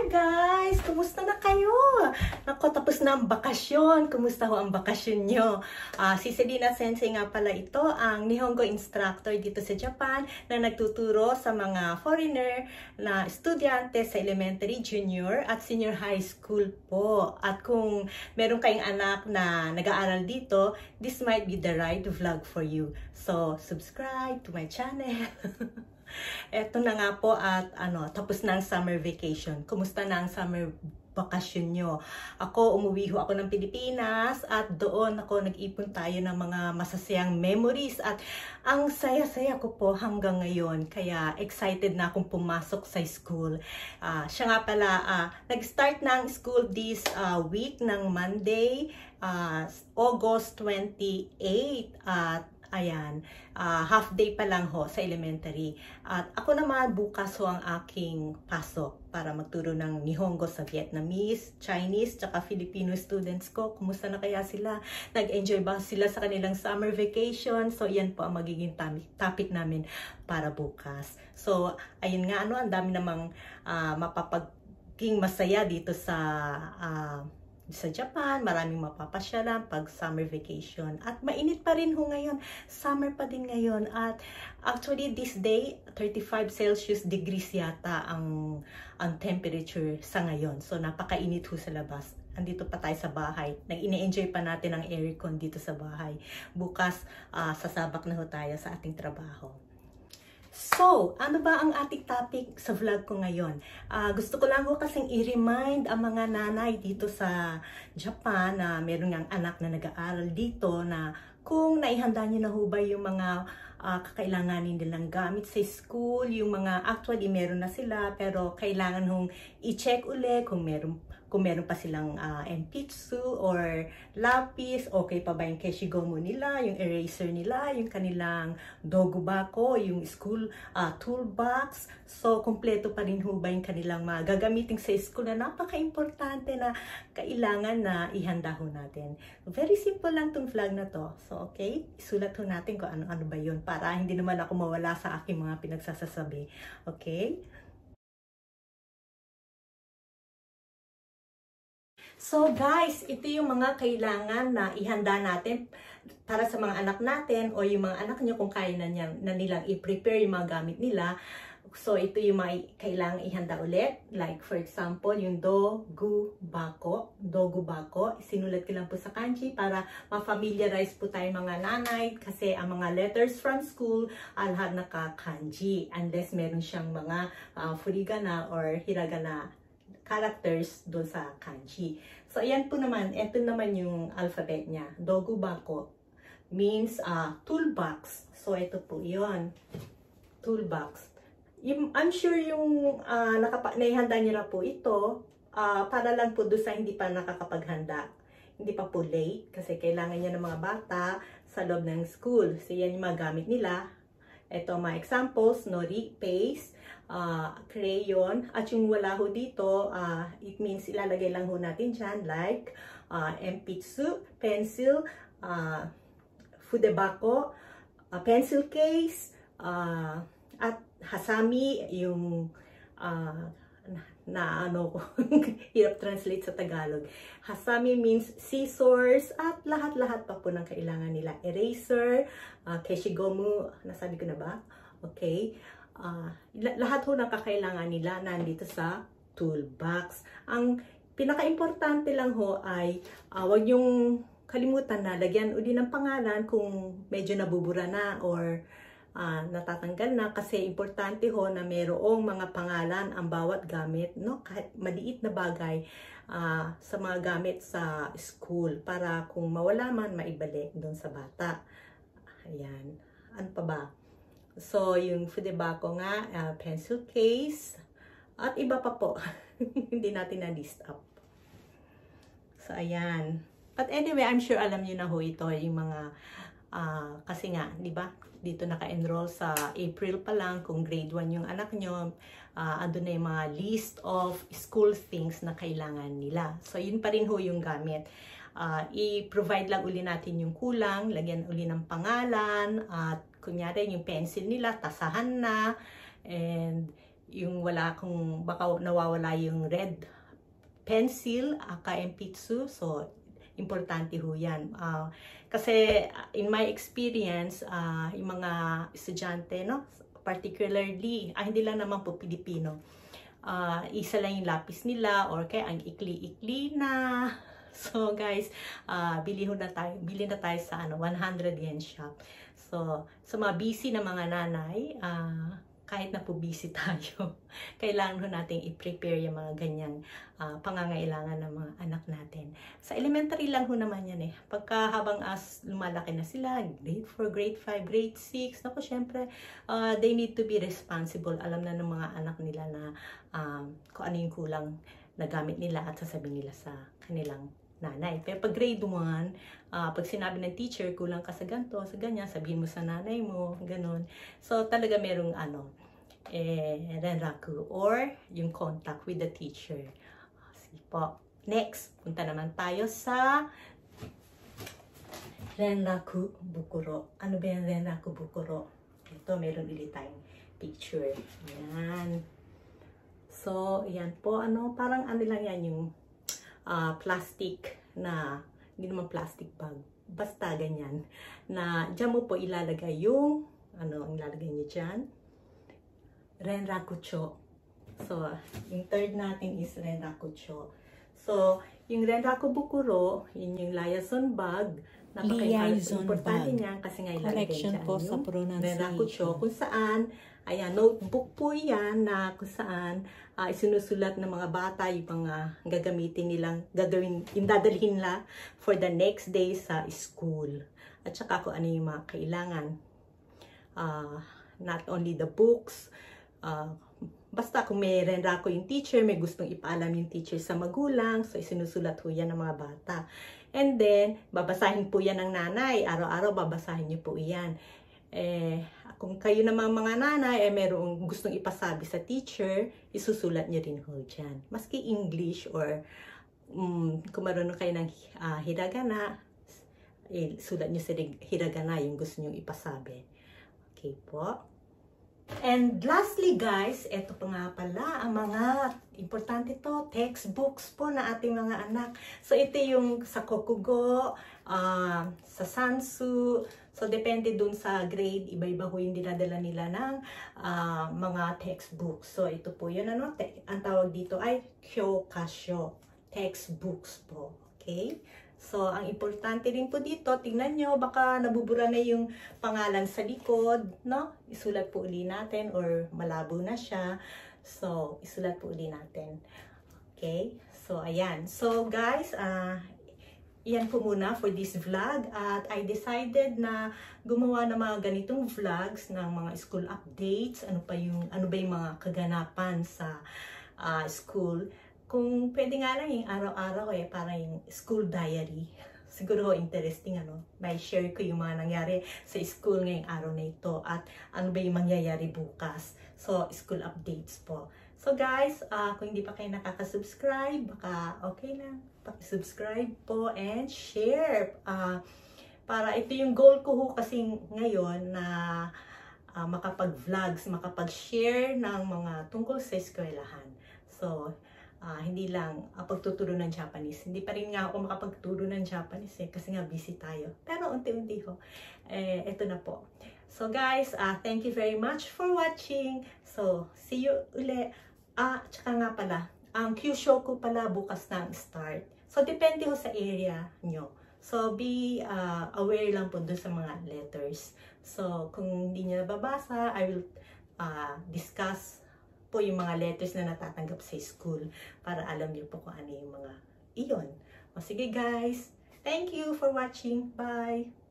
guys! Kumusta na kayo? Ako, tapos na ang bakasyon. Kumusta ho ang bakasyon nyo? Si Selina Sensei nga pala ito, ang Nihongo instructor dito sa Japan na nagtuturo sa mga foreigner na estudyante sa elementary, junior at senior high school po. At kung meron kayong anak na nag-aaral dito, this might be the right vlog for you. So, subscribe to my channel. Eto na nga po at tapos na ang summer vacation. Kumusta na ang summer bakasyon nyo? Ako, umuwi ho ako ng Pilipinas at doon ako nag-ipon tayo ng mga masasayang memories at ang saya-saya ko po hanggang ngayon. Kaya excited na akong pumasok sa school. Siya nga pala, nag-start na ang school this week ng Monday, August 28 at ayan, half day pa lang ho sa elementary. At ako naman bukas ho ang aking pasok para magturo ng Nihongo sa Vietnamese, Chinese, tsaka Filipino students ko. Kumusta na kaya sila? Nag-enjoy ba sila sa kanilang summer vacation? So, yan po ang magiging topic namin para bukas. So, ayun nga, ang dami namang mapapaging masaya dito sa Japan, maraming mapapasyalan pag summer vacation. At mainit pa rin ho ngayon. Summer pa din ngayon. At actually this day, 35 Celsius degrees yata ang temperature sa ngayon. So napakainit ho sa labas. Andito pa tayo sa bahay. Nag-ine-enjoy pa natin ang aircon dito sa bahay. Bukas, sasabak na ho tayo sa ating trabaho. So, ano ba ang ating topic sa vlog ko ngayon? Gusto ko lang ho kasing i-remind ang mga nanay dito sa Japan na meron ngang anak na nag-aaral dito na kung naihanda nyo na ho ba yung mga kakailanganin nilang gamit sa school, yung mga actually meron na sila pero kailangan hong i-check uli kung meron pa silang enpitsu or lapis, okay pa ba yung keshigomu nila, yung eraser nila, yung kanilang dogubako, yung school toolbox. So, kumpleto pa rin ho ba yung kanilang mga gagamitin sa school na napaka-importante na kailangan na ihanda ho natin. Very simple lang tong vlog na to. So, okay, isulat ho natin kung ano-ano ba yun para hindi naman ako mawala sa aking mga pinagsasasabi. Okay? So guys, ito yung mga kailangan na ihanda natin para sa mga anak natin o yung mga anak nyo kung kaya na nilang i-prepare yung mga gamit nila. So ito yung mga kailangan ihanda ulit. Like for example, yung dogubako. Sinulat ko lang po sa kanji para ma-familiarize po tayo mga nanay kasi ang mga letters from school lahat naka-kanji unless meron siyang mga furigana or hiragana characters doon sa kanji. So, ayan po naman, ito naman yung alphabet niya. Dogubako means toolbox. So, ito po yon, toolbox. I'm sure yung naihanda niyo na po ito para lang po doon sa hindi pa nakakapaghanda. Hindi pa po late kasi kailangan niya ng mga bata sa loob ng school. So, yan yung mga gamit nila. Ito mga examples, nori, paste, crayon, at yung wala ho dito, it means ilalagay lang ho natin dyan, like enpitsu, pencil, fudebako, pencil case, at hasami, yung hirap translate sa Tagalog. Hasami means scissors at lahat-lahat pa po ng kailangan nila. Eraser, keshigomu, nasabi ko na ba? Okay. Lahat ho ng kakailangan nila nandito sa toolbox. Ang pinaka-importante lang ho ay wag yung kalimutan na lagyan uli ng pangalan kung medyo nabubura na or natatanggal na kasi importante ho na mayroong mga pangalan ang bawat gamit, no? Kahit maliit na bagay sa mga gamit sa school para kung mawala man maibalik doon sa bata. Ayan. Ano pa ba? So, yung fudebako nga, pencil case, at iba pa po. Hindi natin na-list up. So, ayan. But anyway, I'm sure alam niyo na ho ito, yung mga, kasi nga, di ba? Dito naka-enroll sa April pa lang, kung grade 1 yung anak nyo, ando na yung mga list of school things na kailangan nila. So, yun pa rin ho yung gamit. I-provide lang uli natin yung kulang, lagyan uli ng pangalan, at kunyari yung pencil nila, tasahan na, and yung baka nawawala yung red pencil, kempitsu. So, importante ho yan. Kasi in my experience, yung mga estudyante, no, particularly, hindi lang naman po Pilipino, isa lang yung lapis nila or kaya ang ikli-ikli na. So guys, bili na tayo sa 100 yen shop. So, mga busy na mga nanay, kahit na po busy tayo, kailangan ho natin i-prepare yung mga ganyang pangangailangan ng mga anak natin. Sa elementary lang ho naman yan eh. Pagka habang lumalaki na sila, grade 4, grade 5, grade 6, naku, syempre, they need to be responsible. Alam na ng mga anak nila na kung ano yung kulang na gamit nila at sasabihin nila sa kanilang nanay. Pero pag grade 1, pag sinabi ng teacher, kulang ka sa ganito, sa ganyan, sabihin mo sa nanay mo, ganun. So, talaga merong renraku or yung contact with the teacher. Sige po. Next, punta naman tayo sa renraku bukuro. Ano ba yung renraku bukuro? Ito, meron ulit tayong picture. Ayan. So, ayan po, parang lang yan yung plastic na, hindi naman plastic bag, basta ganyan, na dyan mo po ilalagay yung, ang ilalagay niyo dyan? Renrakucho. So, yung third natin is renrakucho. So, yung renraku bukuro, yun yung liaison bag, importante niyan kasi nga ilalagay dyan po sa renrakucho, kung saan, ayan, notebook po yan na kung saan isinusulat ng mga bata yung mga yung dadalhin nila for the next day sa school. At saka kung ano yung mga kailangan. Not only the books, basta kung may renraku yung teacher, may gustong ipaalam yung teacher sa magulang, so isinusulat po yan ng mga bata. And then, babasahin po yan ng nanay. Araw-araw babasahin niyo po yan. Kung kayo naman mga nanay, merong gustong ipasabi sa teacher, isusulat niyo rin ho dyan. Maski English or kung marunong kayo ng hiragana, sulat niyo sa hiragana yung gusto niyo ipasabi. Okay po. And lastly guys, ito pa nga pala ang mga importante to, textbooks po na ating mga anak. So ito yung sa Kokugo, sa Sansu. So depende dun sa grade, iba-iba ho yung dinadala nila ng mga textbooks. So ito po yun, ang tawag dito ay Kyokasho, textbooks po. Okay? So, ang importante rin po dito, tingnan nyo, baka nabubura na yung pangalan sa likod, no? Isulat po uli natin or malabo na siya. So, isulat po uli natin. Okay? So, ayan. So, guys, iyan po muna for this vlog. At I decided na gumawa ng mga ganitong vlogs ng mga school updates. Ano ba yung mga kaganapan sa school. Kung pwede nga lang yung araw-araw parang yung school diary. Siguro interesting may share ko yung mga nangyari sa school ngayong araw na ito at ano ba yung mangyayari bukas. So, school updates po. So guys, kung hindi pa kayo nakaka-subscribe, baka okay na. Paki-subscribe po and share. Para ito yung goal ko ho kasi ngayon na makapag-vlogs, makapag-share ng mga tungkol sa eskwelahan. So, hindi lang pagtuturo ng Japanese. Hindi pa rin nga ako makapagturo ng Japanese kasi nga busy tayo. Pero unti-unti ho, ito na po. So guys, thank you very much for watching. So, see you uli. Tsaka nga pala, ang Kyushoku pala bukas na ang start. So, depende ho sa area nyo. So, be aware lang po dun sa mga letters. So, kung hindi nyo nababasa, I will discuss po yung mga letters na natatanggap sa school para alam niyo po kung ano yung mga iyon. O sige guys, thank you for watching. Bye!